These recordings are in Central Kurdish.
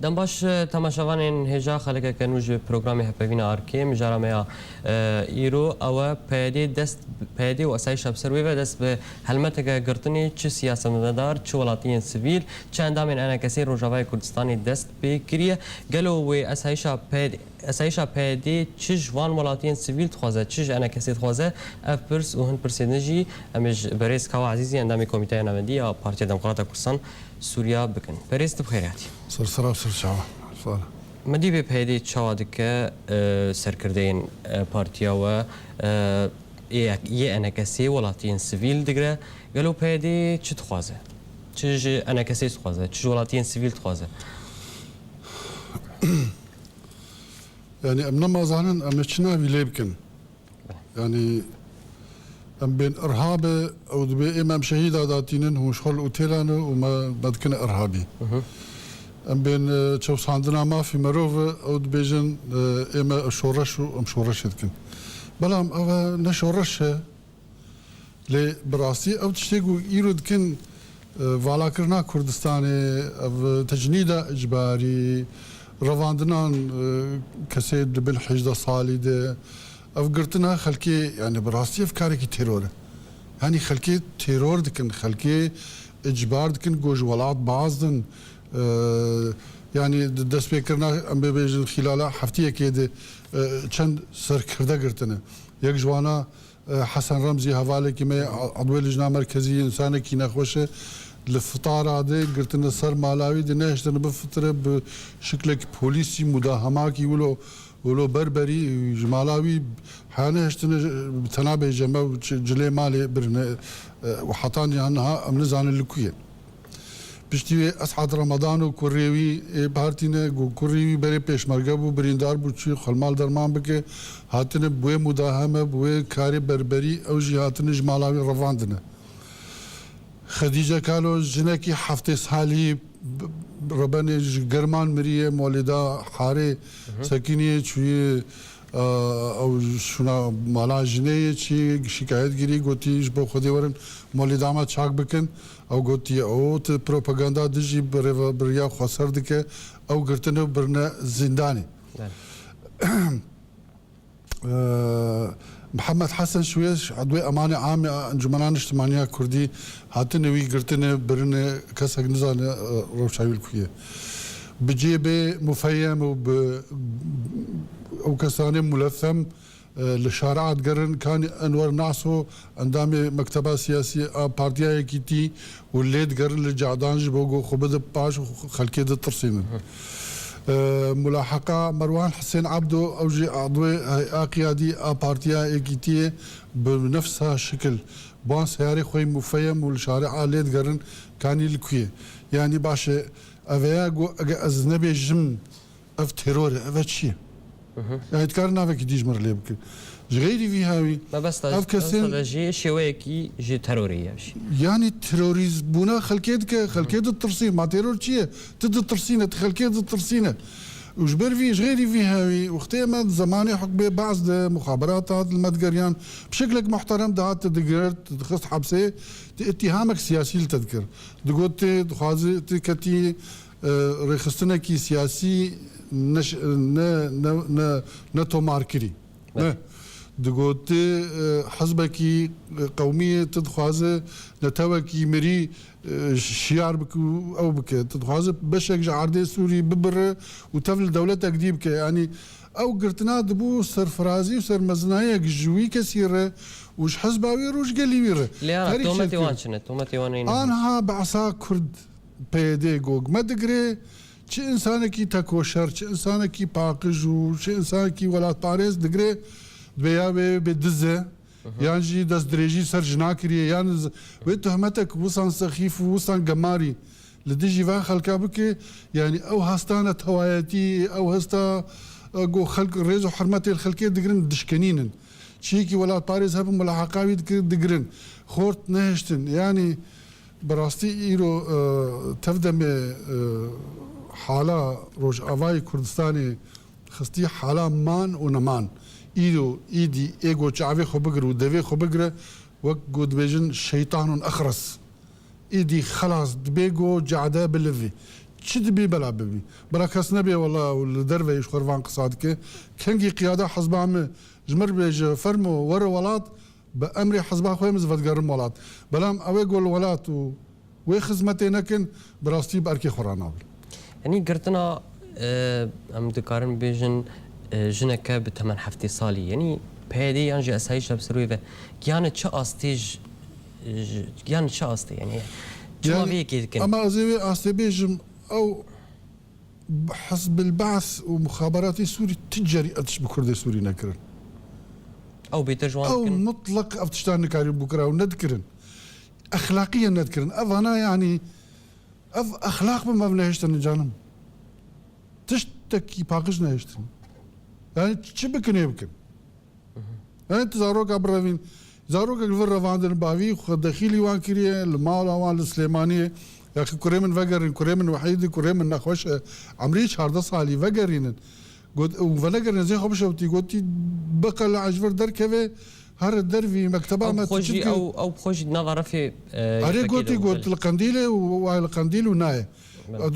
دم باش تماشاوان هجا خلق کنوج برنامه هپوینا آرکی مجرمه ایرو او پیدی دست پیدی و اسایش ابسروی و دست به هلمت گرتنی چه سیاستمدار چه ولاتین سیویل چه اندام انا کسی روجاوای کردستانی دست بکریه گلو و اسایش پیدی چه جوان ولاتین سیویل تخوازه چه انا کسی تخوازه اف پرس و هن پرسیدنجی امش بریز کوا عزیزی اندام کمیته نوندی یا پارتی دموکرات کردستان سوریا بکن بریز بخیراتی سر شعبة صار مدی به پیدی چادک سرکردین پارتیا و یه انکسی ولاتین سیویل دیگره گلو پیدی چی تخوازه چه انکسی تخوازه چه ولاتین سیویل تخوازه يعني أمنا ما زالن أمشنا بيليبكن يعني أم بين إرهاب أو دبي إمام شهيد عاداتين هو شغل أوتيلان وما بدكن إرهابي أم بين شو صندنا ما في مروف أو دبيجن إما شورش وأم شورش يدكن بلام أو نشورش لي براسي أو تشتيقو يردكن فالاكرنا كردستاني أو تجنيدا إجباري رواندنان كسيد بالحجدة صالي ده أفكرتنا خلكي يعني براسي أفكاري كي تيرور يعني خلكي تيرور دكن خلكي إجبار دكن جوج ولاد بعضن يعني دست بكرنا أم بيجن خلال حفتية كده چند سر كرده قرتنا يك جوانا حسن رمزي هوالي كما عضوي لجنة مركزية إنسانة كي نخوشه الفطار هذا قرتنا سر مالاوي دناشتنا بفترة بشكل بوليسي مداهمة كي ولو بربري جمالاوي حانا هشتنا تنابه جمع جلي مالي برنا وحطاني عنها أمنزان اللكوية بشتي أسعد رمضان وكوريوي بارتينا كوريوي بري بيشمرقة بو بريندار بو چي خلمال درمان بك هاتنا بوي مداهمة بوي كاري بربري أو جي هاتنا جمالاوي رفاندنا خديجة كالو جنكي حفتي صالي رباني جرمان مريه مولدا حاري سكينية شوية او شنا مالا جنيه شي شكايت گيري گوتي جبو خدي ورن مولدا ما چاك بكن او گوتي او بروباغندا دجي بريا خسر دك او گرتنو برنا زنداني محمد حسن شويش عضوي أمانة عامة انجمنان اجتماعية كردي هاتنوي قرتنا برنا كسك نزان روشاوي الكوية بجيبه مفيم أو كساني ملثم لشارعات قرن كان أنور نعسو عندما مكتبة سياسية بارتيا كيتي والليد قرن لجعدان جبوغو خبز باش وخلكي دي ترسينن ملاحقة مروان حسين عبدو أوجي عضوي قيادي بارتيا إيكيتية بنفس الشكل بان سياري خوي مفيم والشارع ليد قرن كاني الكوية يعني باشا أفياغو أزنبي جم أف تيرور أف شي يعني تكارنا فيك ديج مرلي بك غيري في هاوي ما بس جي شويكي جي ترورية يعني تيروريز بونا خلكيد الترسين ما تيرور شيء تد الترسينة خلكيد الترسينة وجبر في غيري في هاوي وقتها ما زماني حق بعض المخابرات هذا المدقريان بشكلك محترم دعات تدقر تخص حبسه اتهامك سياسي لتذكر دقوت خازي تكتي رخصتنا كي سياسي نش نتو ماركري دقوت حزبكي قومية تدخوازه نتوكي مري شيار بك او بك تدخوازه بشك جعردي سوري ببر وتفل دولة تقديبك يعني او قرتنا دبو سر فرازي وسر مزنايا جوي كثيرة وش حزباوي وش قليويره لا تومتي وانشنت تومتي وانين انها بعصا كرد بيدي جوج ما دقري چه انسانكي تكوشر چه انسانكي باقجو چه انسانكي ولات باريس دقري بيا بدزه يعني جي دس دريجي سر جناكري يعني وتهمتك وصان سخيف وصان قماري لديجي فا خلقا بك يعني او هستانة هواياتي او هستا جو خلق ريزو حرمتي الخلقية دقرن دشكنين شيكي ولا باريس هبم ولا حقاوي دقرن خورت نهشتن يعني براستي ايرو تفدم حالا روش اواي كردستاني خستي حالا مان ونمان ايدو ايدي ايجو شعبي خو بقر ودفي خو بقر وقو دبيجن شيطان اخرس ايدي خلاص دبيجو جعدا باللفي شد بي بلا ببي بلا كاس نبي والله والدربه يشخر فان قصادك كنجي قياده حزب عام جمر بيج فرمو ورا ولات بامري حزب اخوي مزفت قرم ولات بلام اوي قول ولات وخدمتي نكن براستي باركي خرانابل يعني قرتنا ام دكارن بيجن جنك بثمن حفتي صالي يعني بهدي يعني اسايش بسروي يعني تشا استيج يعني تشا استي يعني شو بيك كده اما ازي استبيجم او حسب البعث ومخابراتي سوري تجري اتش بكرد سوري نكرن او بيترجوان او مطلق افتشتان نكاري بكره وندكرن اخلاقيا ندكرن انا يعني اخلاق ما بنهشتن جانم تشتكي باقش نهشتن يعني تشبكن يمكن يعني تزاروك ابرافين زاروك الفرة فاندن باوي دخيلي وان كريه الماولا وان السليمانيه يا اخي كريمن فقرين كريمن وحيدي كريمن نخوش عمري شهر صالي فقرين قلت وفلقرن زي خبشوتي قلتي بقى العجبر دركبه هر الدرفي مكتبه ما تشوفي او بخوجي نظر في اري قلت القنديله والقنديل وناي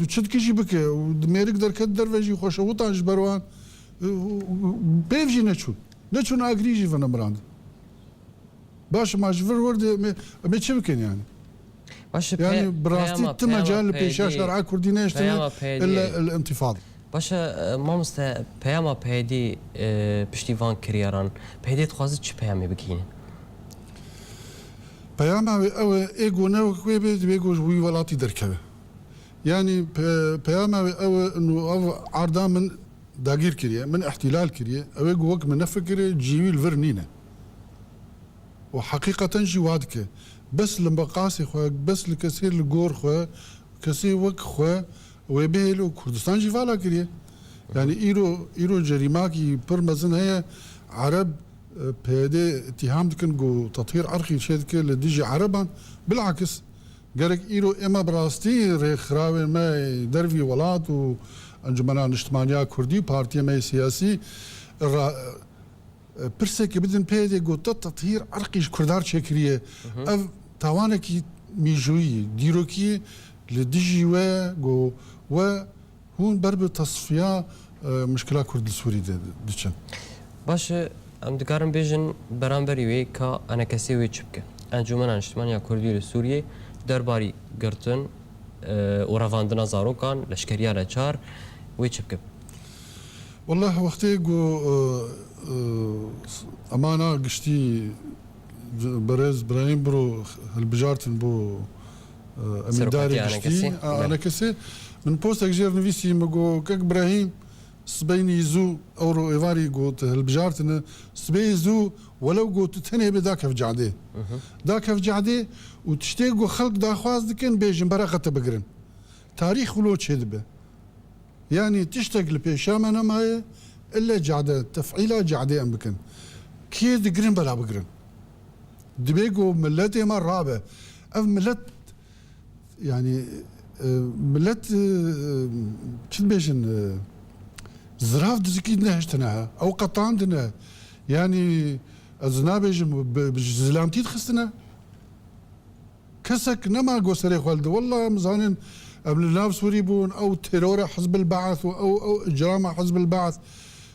تشد كيجي بك ودميرك درك الدرفجي خوشوطا جبروان بيفجي نتشون اغريجي فنمراند باش ما جبر ورد ما تشبكن يعني براستي تم مجال بيشا شرع كردينيش الا الانتفاضه باشا مامستا پیاما پیدی پشتیوان کریاران پیدی تخوازد چه پیامی بگینه؟ پیاما او ایگو نو کوی بید بیگوش وی ولاتی درکبه يعني پیاما او انه او عرضا من داگیر کریه من احتلال کریه او ایگو وقت من نفکر جیوی الورنینه وحقيقة جوادك بس لمبقاسي خواه بس لكثير الجور خواه كثير وك خواه ويبهلو كردستان جيفالا كريه يعني ايرو جريماكي برمزن هي عرب بهدي اتهام دكن جو تطهير عرقي شيدك لديجي عربا بالعكس قالك ايرو اما براستي رخراوي ما درفي ولات وانجمنا الاجتماعية كردي بارتي ما سياسي برسك بدن بهدي جو تطهير عرقي كردار شكريه اف توانكي ميجوي ديروكي لديجي و هون برب تصفية مشكلة كرد السوري ديشن باش ام دكارم بيجن برانبري ويكا انا كسي ويتشبكه انجمن اجتماعية كردي لسوريا درباري قرتن ورافاندنا زاروكان لشكريا لچار ويتشبكه والله وقتي جو امانه قشتي برز برايم برو البجارتن بو من داري قشتي انا كسي من بوستك جير نفيسي مقو كك ابراهيم سبيني زو اورو ايفاري قوت البجارتنا سبي زو ولو قوت تنهي بداك في جعدي داك في جعدي وتشتيقو خلق داخواز دكن بيجن برقه بقرن تاريخ ولو تشدبه يعني تشتاق لبيشام انا ما الا جعده تفعيله جعدي ام بكن كي دقرن بلا بقرن دبيقو ملتي مر رابع اف ملت يعني ملت شد بيشن زراف دزكيد نهشتنا او قطان دنا يعني ازنابج بزلامتي تخستنا كسك نما قوسري خالد والله مزانين قبل الناف سوري بون او تيرور حزب البعث او اجرام حزب البعث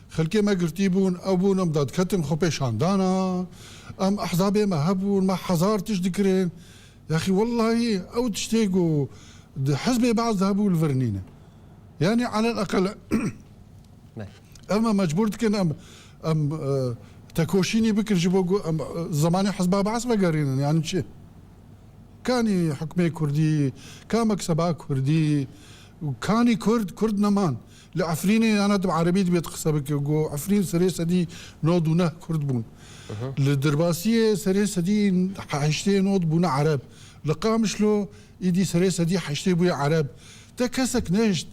خلكي ما قرتيبون او بون امداد كتم خوبي شاندانا ام احزابي ما هبون ما حزار تشدكرين يا اخي والله او تشتيقوا حزبي بعض ذهبوا الفرنينه يعني على الاقل اما مجبور كن ام تكوشيني بكر جيبوا زماني حزبها بعث بقارين يعني شيء كاني حكمي كردي كان مكسبها كردي وكاني كرد نمان لعفريني انا تبع عربي بيت قصبك جو عفرين سريسه دي نودونه كرد بون للدرباسيه سريسه دي حشتي نود بون عرب لقامشلو ايدي سريسه دي حشتي بو عرب تكسك نجد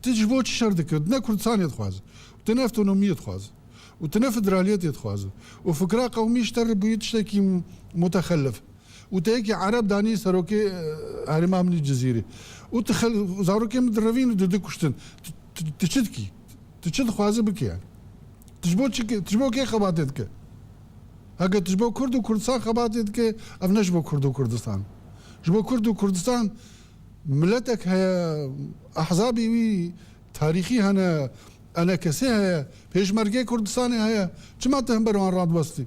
تجبوت شردك دنا كردستان يتخواز وتناف اوتونوميه يتخواز وتناف فدراليه يتخواز وفكره قومي اشتر بيتشتكي متخلف وتيجي عرب داني سروكي هرما من الجزيره زاروكي مدربين ضد كشتن تشد خوازه بك يعني تجبو كي خباتتك هكا تجبو كرد وكردستان خباتتك افنجبو كرد وكردستان جبو كرد وكردستان ملتك هي أحزابي وي تاريخي أنا كسي هي بيشمركي كردستاني هي كما تهمبروان راد وستي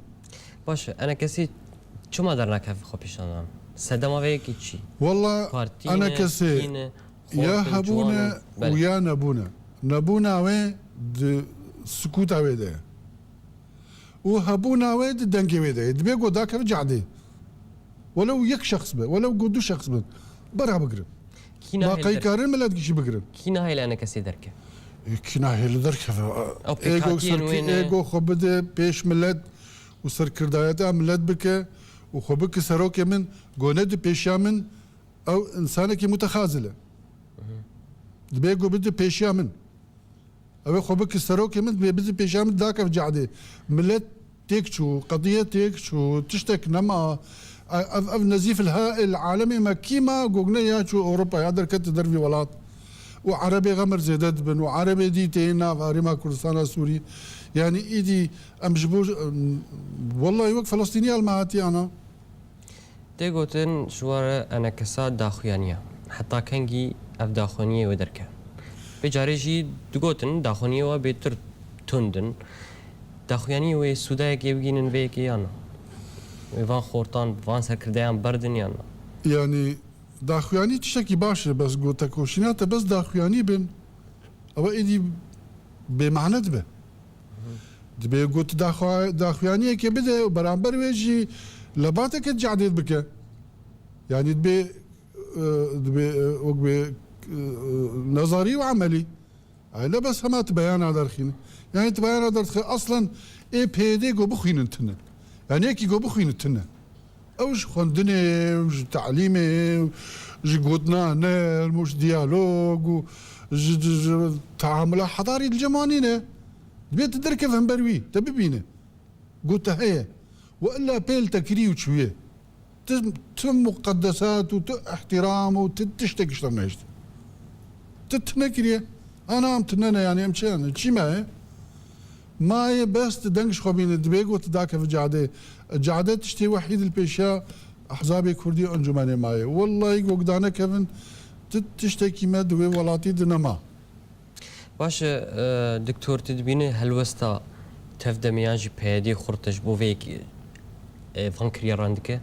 باشه انا کسی چما در نکف خوبیشانم صدما ویکی چی والله پارتینه، أنا كسي دینه، يا خورتن، هبونا جوانن. بله. ويا نبونا وين سكوت ويدا وهبونا وين دنكي ويدا دبيقو ذاك جعدي ولو يك شخص به ولو قدو شخص به برا بقرب کی ما نه قي كارن ملات كشي بقرب کی نه انا کسی درکه كنا هي لدرك أو ايجو بيكاتين سركي وين؟ ايجو خبده بيش ملت وسر كردايتا ملت بك وخبك سروك من جوند بيشيا من او انسانك متخاذله دبيجو بده بيشيا من او خبك سروك من بده بيشيا من ذاك في جعده ملت تيكشو قضيه تيكشو تشتك نما نزيف الهائل العالمي ما كيما جوجنيا شو اوروبا هذا كنت دربي ولات وعربي غمر زيدت بن وعربي دي تينا غارما كردستان سوري يعني ايدي ام جبوج والله يوك فلسطينيه المعاتي انا تيغوتن شوار انا كساد داخوانيه حتى كنجي اف داخونيه ودركه بجاريجي دغوتن داخونيه و بيتر تندن داخوانيه و سوداي كيبجينن بيكي انا وفان خورتان فان سركرديان بردن يانا يعني داخواني تشتكي باشا بس قلت كوشينات بس داخواني بن او ايدي بمعنى دبه دبي قلت داخواني كي بدا برامبر ويجي لباتك جعدت بك يعني دبي نظري وعملي لا بس هما تبيان هذا الخين يعني تبيان هذا اصلا اي بي دي جو بخين انتنا يعني هيك جو بخين انتنا اوش خندني وش تعليمي وش قوتنا هنا مش ديالوج تعامل حضاري الجمانينه بيت تدرك فهم بروي تبي بينا قلت هي والا بيل تكري وشويه تم مقدسات واحترام وتشتكي شلون نشت تتنكري انا امتننا يعني امشي شي ما ما بس تدنقش خبين دبيق وتداك في جعده تشتي وحيد البيشا احزابي كردي انجماني ماي والله يقدانا كيفن تشتكي ما دوي ولاتي دنما باش دكتور تدبيني هلوستا تفدا مياجي بيدي خرطش بوفيك فانكريا راندك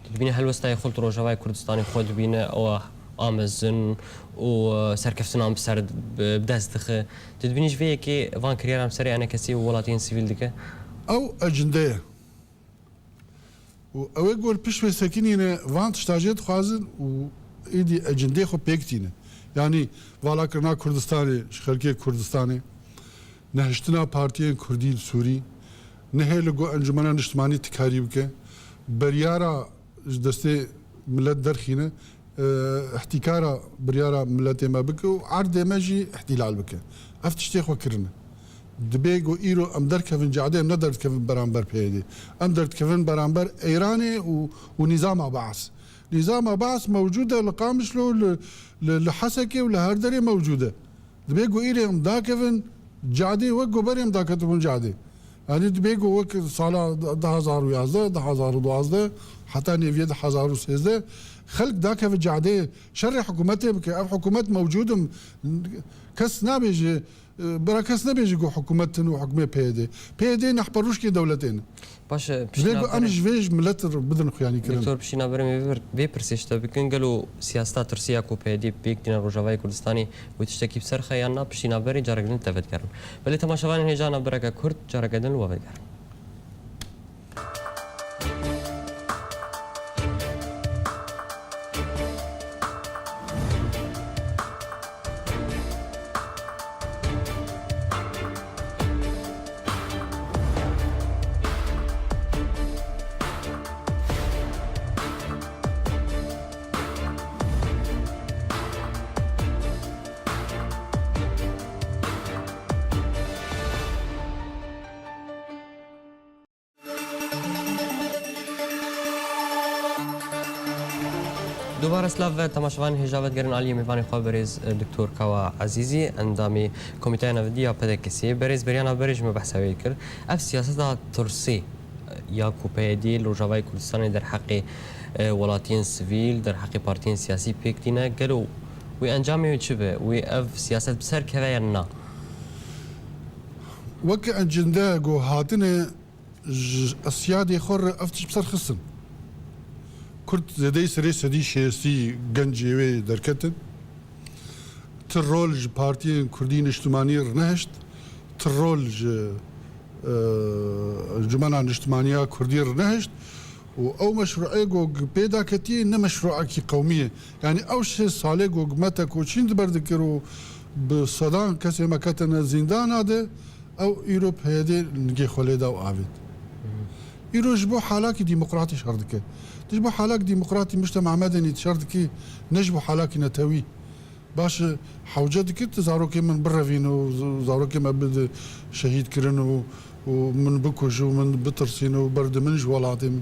تدبيني هلوستا يخلط روجاواي كردستاني خود بينه او امازون وسركفتنا عم بسرد بدازدخ تدبينيش فيكي فانكريا عم سري انا كسي ولاتين سيفيل دك او اجنديه او يقول بيشوي ساكنين فانت شتاجيت خوازن و ايدي اجنديه خو بيكتينه يعني والا كرنا كردستاني شخلكي كردستاني نهشتنا بارتيين كردين سوري نهي لقو انجمنا نجتماني تكاري بك بريارا دستي ملت درخينه احتكارا بريارا ملتي ما بك وعرض ماجي احتلال بك افتشتي خو كرنا دبيجو ايرو ام در كفن جعده ام ندرت كفن برامبر بيدي ام درت كفن برامبر ايراني ونظام عباس نظام عباس موجوده لقامش له لحسكي ولهردري موجوده دبيجو ايرو ام دا كفن جعده وقو بريم دا كتبون جعده يعني دبيجو وك صاله 2011 2012 حتى نيفيد 2013 خلق داك في جعده شر حكومته بك حكومات موجوده كس نابيجي بركس نبيجي جو حكومتنا وحكومه بيدي نحبروش كي دولتين باش بيجو امش فيج ملتر بدن يعني كلام دكتور بشينا برم بي برسيشتا بكن قالوا سياسات روسيا كو بيدي بيك دينا روجاواي كردستاني وتشتكي بسرخه يانا بشينا بري جارجن تفكر بل تماشاوان هي جانا بركه كرد جارجن وفكر دوباره سلاف تماشاوان هجابت گرن علی میوانی خواه بریز دکتور کوا عزیزی اندامی کمیته نودیا پدکسی بریز بریانا بریج مبحثوی کرد اف سیاست ترسی یا کوپیدی لوجاوای کردستان در حق ولاتین سیویل در حقی پارتین سیاسی پیکتینه گلو وی انجامی چه به وی اف سیاست بسر که یا نه وك أجندا جو هاتنا السيادة خور أفتش بصر خصن كرت زدي سري سدي شيسي جنجيوي دركتن ترول ج بارتين كردين اجتماعي رنهشت ترول ج جماعة اجتماعية كردية رنهشت او مشروعي جو بيدا كتي نه مشروع كي قومية يعني او شيء صالح جو متى كوشين تبردكرو بصدان كسي مكتنا زندان هذا او ايروب هيدي نجي خليدا وعابد ايرو جبو حالاكي ديمقراطي شردكي تجبو حالاك ديمقراطي مجتمع مدني تشردكي نجبو حالاكي نتوي باش حوجتك تزاروكي من برفينو زاروكي ما بد شهيد كرنو ومن بكوش ومن بترسينو وبرد من جوالاتي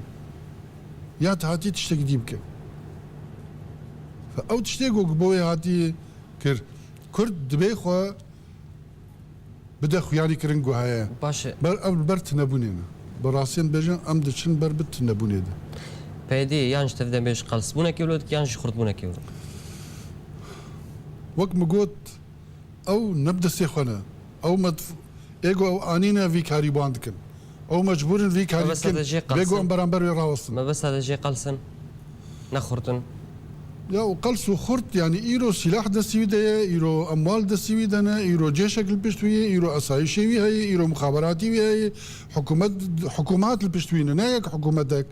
يا تهاتي تشتكي ديبك فاو تشتكو قبوي هاتي كرد دبيخوا بدا خوياني كرنجو هيا باش برت نبونينا براسين بيجن ام دشن بربت نبوني ده بيدي يانش تبدا بيش قلص بونا كيلو يانش خرط بونا كيلو وقت مقوت او نبدا سيخونا او ايجو او انينا في كاري باندكن او مجبورين في كاري بيجو ام برامبر يراوس ما بس هذا شيء قلصن نخرطن يا وقلص وخرط يعني ايرو سلاح دستوي ده ايرو اموال دستوي دنا ايرو جيش البشتويه ايرو اسايشي هي ايرو مخابراتي هي حكومات البشتويه نايك حكومتك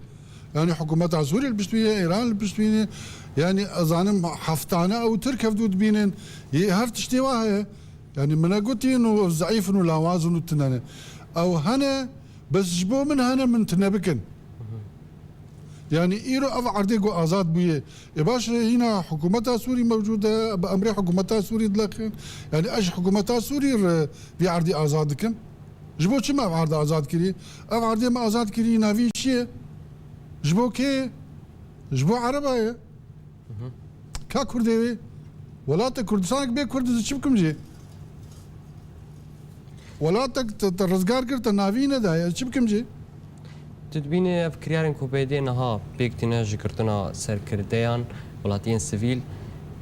يعني حكومات عزوري البشتويه ايران البشتويه يعني اظن حفتانه او ترك فدود بينن هر تشتيواها يعني من قلت انه ضعيف انه لاوازن وتنانه او هنا بس جبو من هنا من تنبكن يعني ايرو اف عرديكو ازاد بيه باش هنا حكومتها سوري موجوده بامريكا حكومتها سوري دلخن يعني اش حكومتها سوري في عردي ازادكن جبو شما عرض ازاد كري اف عردي ما ازاد كري نافي شي جبو كي جبو عربايه كا كردي ولا كردستان بي كرد شبكم جي ولا ترزقار كرت نافينا دا شبكم جي تدبيني افكريارن كوبيدين ها بيكتنا جكرتنا سركرديان ولاتين سيفيل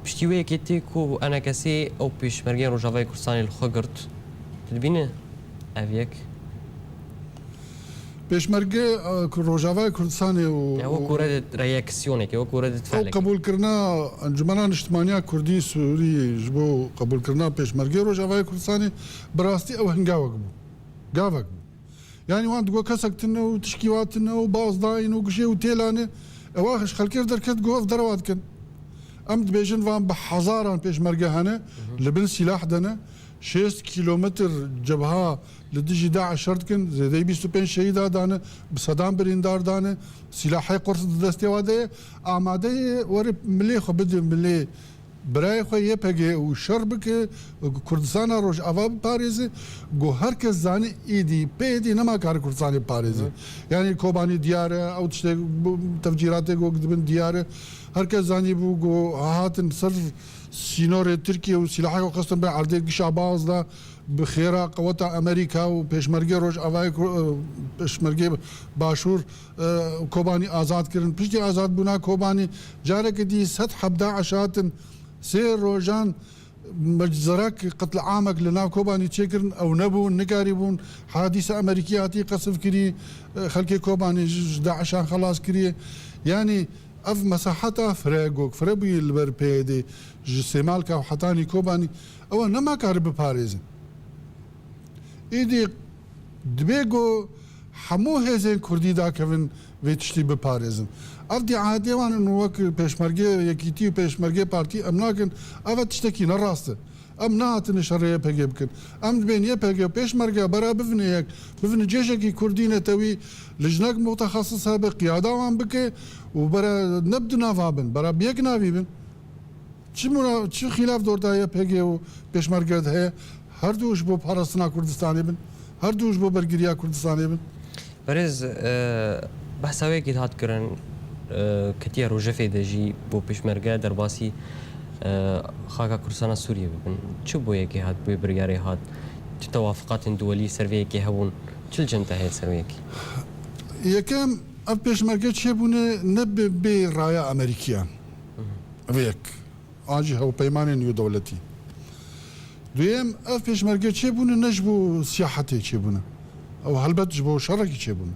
بشتي كيتي كو انا كسي او بيش مرجان روجافاي كورساني الخقرت تدبيني افيك بيشمرجي روجافاي كردستاني هو كورة رياكسيونك هو كورة فعلك قبول كرنا انجمنا اجتماعية كردي سوري جبو قبول كرنا بيشمرجي روجافاي كردستاني براستي او هنگاوك بو قاوك بو يعني وان تقول كسكتنا وتشكيواتنا وباصداين وكشي وتيلانه اواخش خلكير دركت قوف درواتكن امد بيجن فان بحزاران بيشمرجي هنا لبن سلاح دنا 6 كيلومتر جبهه لدجي داعش شرطكن زي دي 25 شهيد دانا بصدام بريندار دانا سلاحي قرص دستيواده اماده ورب ملي خبد ملي براي خو يپگه و شربك كردستان روج اوا باريز گو هركز زاني ايدي بيدي نما كار كردستان باريز يعني كوباني دياره او تفجيرات گو دبن دياره هركز زاني بو گو هاتن صرف سينور تركيا وسلاحي وقصتن بعرض شعباز دا بخيرا قوات امريكا وبيشمرگي روج اوا بيشمرگي باشور كوباني ازاد كرن بيشتي ازاد بنا كوباني جارك دي سطح ابدا عشاتن سير روجان مجزرك قتل عامك لنا كوباني تشكرن او نبو نقاربون حادثه امريكيه قصف كري خلكي كوباني عشان خلاص كري يعني اف مساحتها فريغوك فربي البربيدي جسمالكا وحتاني كوباني او نما كارب باريزن ايدي دبيغو حمو هزين كردي دا كفن ويتشتي بباريزن افدي عادي وان انه وك بيشمرجي يكيتي بيشمرجي بارتي امناكن اف تشتكي نراسته امنات نشريه بيجبكن ام بين يبيجي بيشمرجي برا بفنيك بفن جيشكي كردينه توي لجنك متخصصه بقياده وان بك وبرا نبدنا فابن برا بيك نافيبن شو خلاف دورتا يبيجي وبيشمرجي هي هر دوش بو پاراستنا كردستاني بن هر دوش بو برگريا كردستاني بن برز بحثاوي كي هات كرن كتير روجفي دجي بو بيشمرجا درباسي خاكا كردستان سوريا بن شو بو يكي هات بو برگاري هات توافقات دولي سروي كي هون شل جنتا هي سروي كي يكم اف پێشمەرگە چێبوونە نە بێ ڕایە ئەمریکیان ئەوەیەک ئاجی هەوپەیمانی نێودەوڵەتی دوێم ئەف پێشمەرگە چێبوونە نەش بۆ سیاحەتێ چێبوونە ئەو هەلبەت بۆ شەڕێکی چێبوون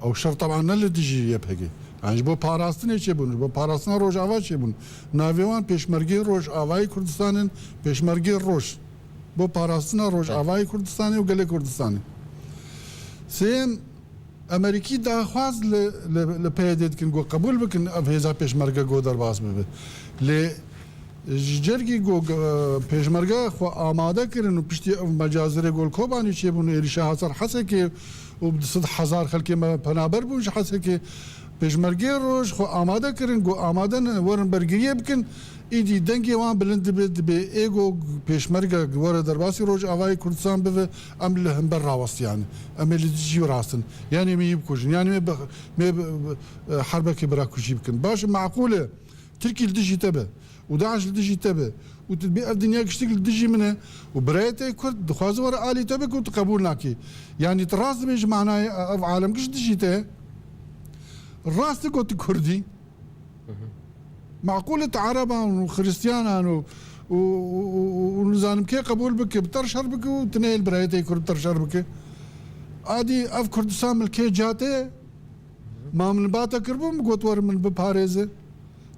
ئەو شەڕ تەبعاً نە لە دژی یەکێ ئەنج بۆ پاراستنێ چێبوون بۆ پاراستنا ڕۆژئاوا چێبوون ناوێوان پێشمەرگەی ڕۆژئاوای کوردستانن پێشمەرگەی ڕۆژ بۆ پاراستنا ڕۆژئاوای کوردستانی و گەلێ کوردستانی سێم ئەمریکی داخواست لە پێدێتکن گۆ قبول بکن ئەف هێزا پێشمەرگە گۆ دەرباس ببێت لێ جەرگی گۆ پێشمەرگە خۆ ئامادەکردن و پشتی ئەو مەجازرە گۆل کۆبانی چێبوون عێریشە هەسەر حەسێکێ و 100,000 خەلکێ پەنابەر بوون حەسێکێ پێشمەرگەی ڕۆژ خۆ ئامادەکردن گۆ ئامادەن وەرن بەرگریە بکن ئیدی دەنگی وان بلند دەبێت بێ ئێگۆ پێشمەرگە وەرە دەرباسی ڕۆژ ئاوای کوردستان ببێ ئەم لە هەمبەر ڕاوەستیان ئەمێ لە دژی ڕاستن یانی مێ بکوژن یانی مێ حربەکەی براکوژی بکن باشە معقولە ترکی لە دژی تەبە و داعش لە دژی تەبە و تبێ ئەف دنیا گشتێک لە دژی منە و برایەتەی کورد دخوازە وەرە ئالی تەبێک و قبول ناکێ یانی ڕاست دەبێژ معنای ئەف عالم گشت دژی تەیە ڕاستە گوتی کوردی معقولة عربان وخريستيانان ونزانم كي قبول بك بترشر بك وتنيل برايتي كرد ترشر بك عادي اف كردستان ملكي جاتي ما من باتا كربم قوت ور من بباريزه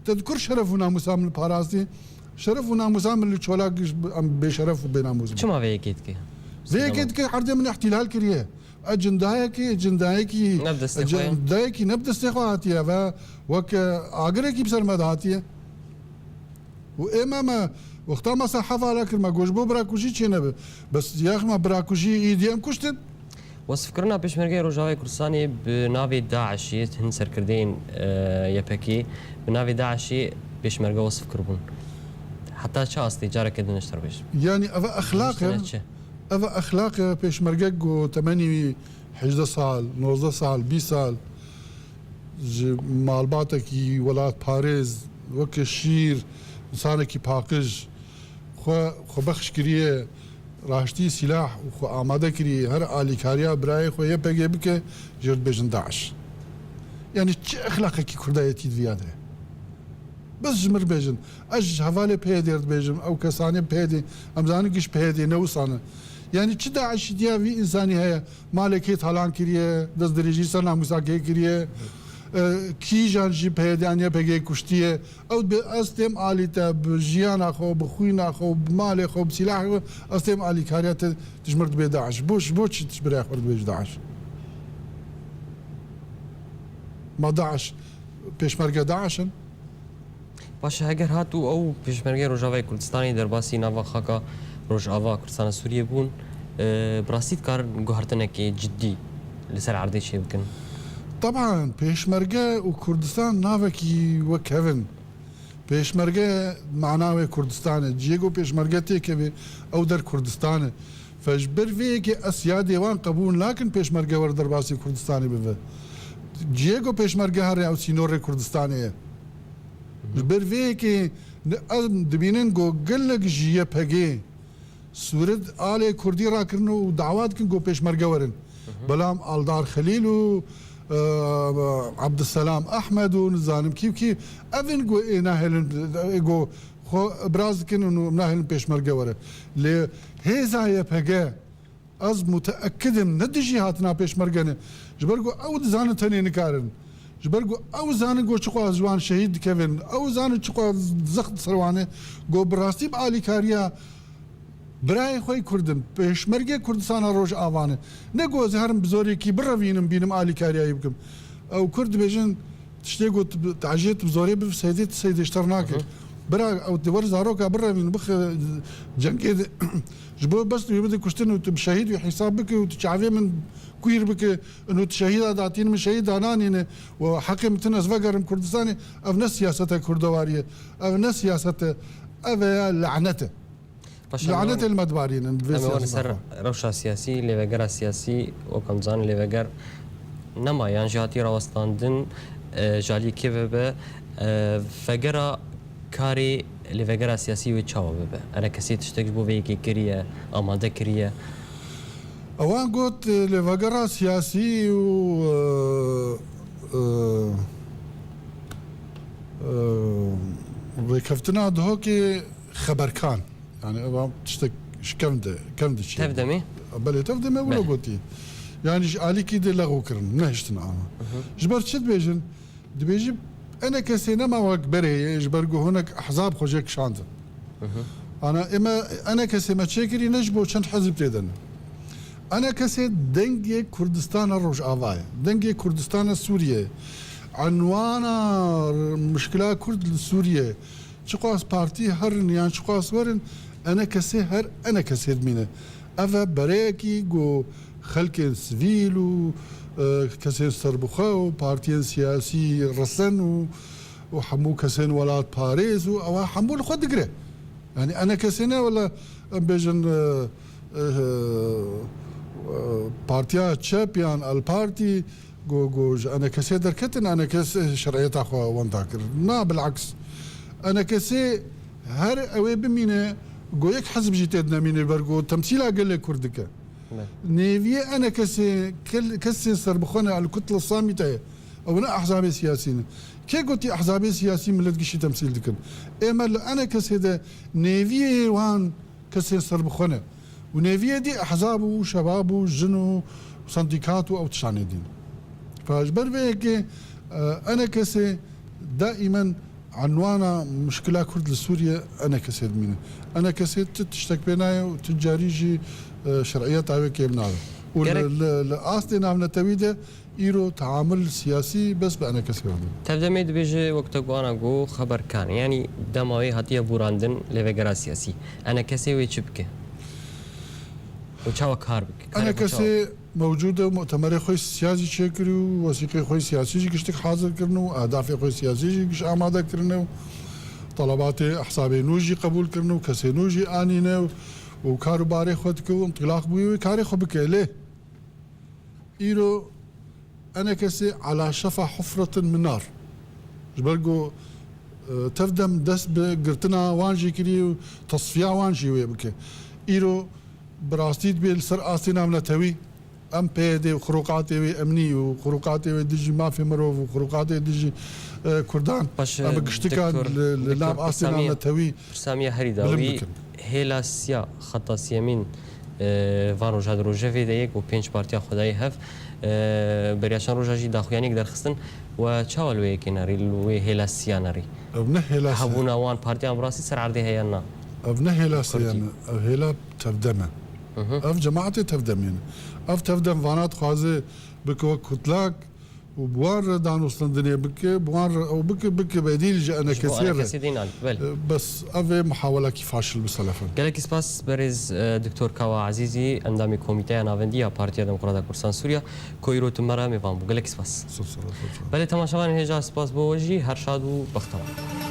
تذكر شرف وناموس من الباراسي شرف وناموس من اللي تشولاك بشرف وبناموس شو ما فيكيت كي فيكيت عرض من احتلال كريه اجندايكي نبدا استخواتيه وك اجريكي بسر مداتيه وامام وقتها ما صحفا لكن ما جوجبو براكوشي تشنب بس يا اخي ما براكوشي ايديم كشتن وصفكرنا بيشمرگي روجاوي كردستاني بنافي داعشي هن سركردين يبكي بنافي داعشي بيشمرگا وصف كربون حتى شاستي جارك كده نشتر بيش يعني افا اخلاق بيشمرگا جو 8 11 سال 19 سال 20 سال مالباتكي ولات باريز وك الشير انسانكي باقج خو بخش كريه راشتي سلاح وخو آماده كريه هر آلي كاريا براي خو يبقى بك جرد بجن داعش يعني چه اخلاقكي كردايتي فياده بس جمر بيجن اج هفالي بيدي بيجن او كساني بيدي امزانكش بيدي نوصانه يعني چه داعش ديا في انساني هي مالكي طالان كريه دز دريجي سنا مساكي كريه کی جانجی پیدانیا بگی کشتیه او به استم آلیتا بجیان خو بخوینا خو بمال خو بسلاح استم آلی کاریات تجمرد به داعش بوش تجبر خورد به داعش ما داعش پیشمرگه داعشن باشه اگر هاتو او پیشمرگه روجاوی کردستانی در باسی ناوا خاکا روجاوا کردستان سوریه بون براستید کار گوهرتنکی جدی لسر عرضی چه بکن طبعا بيشمرقة وكردستان نافكي وكهفن بيشمرقة معناه كردستان جيجو بيشمرقة تيكبي او در كردستان فجبر فيك اسيا ديوان قبول لكن بيشمرقة ور درباسي كردستاني بفه جيجو بيشمرقة هري او سينور كردستاني جبر فيك دبينن جو قلق جيه بهجي سورد آلي كردي راكرنو ودعوات كن جو بيشمرقة ورن بلام الدار خليل و عبد السلام احمد ونزانم كيف افن جو ناهلن جو خو براز كن ناهلن بيشمرقه ورا لي هيزا يبهجا از متاكد ندجي هاتنا بيشمرقه جبرجو او زان تاني نكارن جبرجو او زان جو چقوا زوان شهيد كيفن او زان چقوا زخت سروانه جو براستي بالي كاريا برای خوی کردم پیشمرگه کردستان روش آوانه نگو زهرم بزوری کی بروینم بینم آلی کاریایی بکم او کرد بیشن تشتی گوت تعجیت بزوری بف سیدی اشترناکه برا او دور زاروکا بروین بخ جنگی جبو بس يبدأ كشتن وتبشهيد وحساب بك وتشعفي من كوير بك انه تشهيد داتين من شهيد انانين وحكم تنس فقر كردستاني افنا سياسة كردوارية افنا سياسة افا لعنته لعنة المدبارين اما سر روشا سياسي لوجر سياسي وكمزان لوجر نما يعني جهاتي راوستاندن جالي كيف به فجرا كاري لوجر سياسي وتشاو به انا كسيت تشتكي بو فيكي كريه اماده كريه اوان قلت لوجر سياسي و ڕێکەفتنا دهۆکێ خەبەرکان يعني ئەوە تشتێک کەم دەچێت تەفدەمی بەڵێ تەفدەمێ وڵە گوتی یانیش ئالیکی دێ لەغوکردن نەهشتن ئاما ژبەر چت بێژن دبێژی ئەنە کەسێ نەماوەک بەرەیە ژبەرگو هەنێک حزاب خۆشێک شاندن ئەنە کەسێمە چێکری نەش بۆ چەند حەزب تێدەن ئەنە کەسێ دەنگێک کوردستانە ڕۆژئاوایە دەنگێک کوردستانە سووریە عنوانە مشکلا کورد لە سووریە چقاس پارتی هەرن یان چقاس وەرن ئەنە کەسێ هەر ئەنە کەسێت مینە ئەڤە بەرەیەکی گۆ خەلکێن سڤیل و کەسێن سەربخە و پارتیەن سیاسی ڕەسەن و هەموو کەسێن وڵات پارێز و ئەوە هەموو لە خۆ دەگرێ ینی ئەنە کەسێنە وەڵە بێژن پارتیا چەپیان ئەلپارتی گۆژ ئەنە کەسێ دەرکەتن ئەنە کەس شەرعەتە خۆ وەندا کرد نا بالعکس ئەنە کەسێ هەر ئەوێ بمینە گۆ یەک حەزبژی تێت نەمینێ بەرگۆ تەمسیلا گەلێ کوردەکە نێویە ئەنە کەسێ سەربخۆنە الکتلە سامیتەیە ئەو نە ئەحزابێ سیاسینە کێ گوتی ئەحزابێ سیاسی ملت گشتی تەمسیل دکن ئێمە لە ئەنە کەسێدە نێویە وان کەسێ سەربخۆنە و نێویە دی ئەحزاب و شەباب و ژن و سندیکات و ئەو تشانێ دین فاژبەر وەیەکێ ئەنە کەسێ دائیمەن عنوانە مشکلا کورد لە سووریە ئەنە کەسێت مینە ئەنە کەسێت تشتێک پێ نایە و تجاریژی شرعیە تاوێک کێم ناوێت و لە ئاستێ ناونەتەویدە ئیرۆ تعامل سیاسی بەس بە ئەنە کەس کردن تەفدەمێ دەبێژێ وەکتە گوانە گۆ خەبەرکان ینی دەماوەی هاتیە بوراندن لێوێگەرا سیاسی ئەنە کەسێ وێ چ بکە و چاوە کار بکە ئەنە کەسێ موجودە مؤتەمەری خۆی سیاسی چێکرد و وەسیقی خۆی سیاسیژی گشتێک حاضرکردن و ئادافی خۆی سیاسیژی گشت ئامادەکردن و طلباتی ئەحسابێ نوژی قبولکردن و کەسێ نوژی ئانینە و کاروبارێ خۆتکە و انطلاق بووی کارێ خۆ بکە لێ ئیرۆ ئەنە کەسێ على شەفا حفرة من نار ژبەرگۆ تەفدەم دەست بە گرتنا وانژی کردی و تەصفیا وانژی وێ بکە ئیرۆ بڕاستیت بێ لەسەر ئاستی نامنەتەوی ئەم پێدێ و خڕوقاتێوێ ئەمنی و خڕوقاتێوێ دژی مافی مرۆڤ و خڕوقاتێ دژی کوردان ئەمە گشتەکان لە ناو ئاستی نامنەتەوی سامیە هەریداوی هێلاسیا خەتاسیەمین وان ڕۆژا ڕۆژەوێ دەیەک و پێنج پارتیا خۆدایی هەف بەریاشان ڕۆژاژی داخوایانێک دەرخستن و چاوە لێیەکی ناری وێ هێلاسیانەری هەبووناوان پارتیان ڕاستی سەر عەردی هەیەن نا ئەو نە هێلاسیانە ئەو هێلا تەفدەمە ئەف جەماعەتێ تەفدەمێنە ئەف تەفدەم وانات خوازێ بکەوە کوتلاک و بوار دانوستندنێ بکە بوار ئەو بکە بەدیل ئەنە کەسێ بەس ئەوێ محاولەکی فاشل بسەلەفن گەلێکی سپاس بەرێز دکتۆر کاوا عزیزی ئەندامی کۆمیتەیە ناوەندیە پارتیا دموکراتا کوردستان سووریا کۆیرۆتمەرە میوان بوو گەلێکی سپاس بەڵێ تەماشاوان هێژا سپاس بۆ وەژی هەر شاد و بەختەوە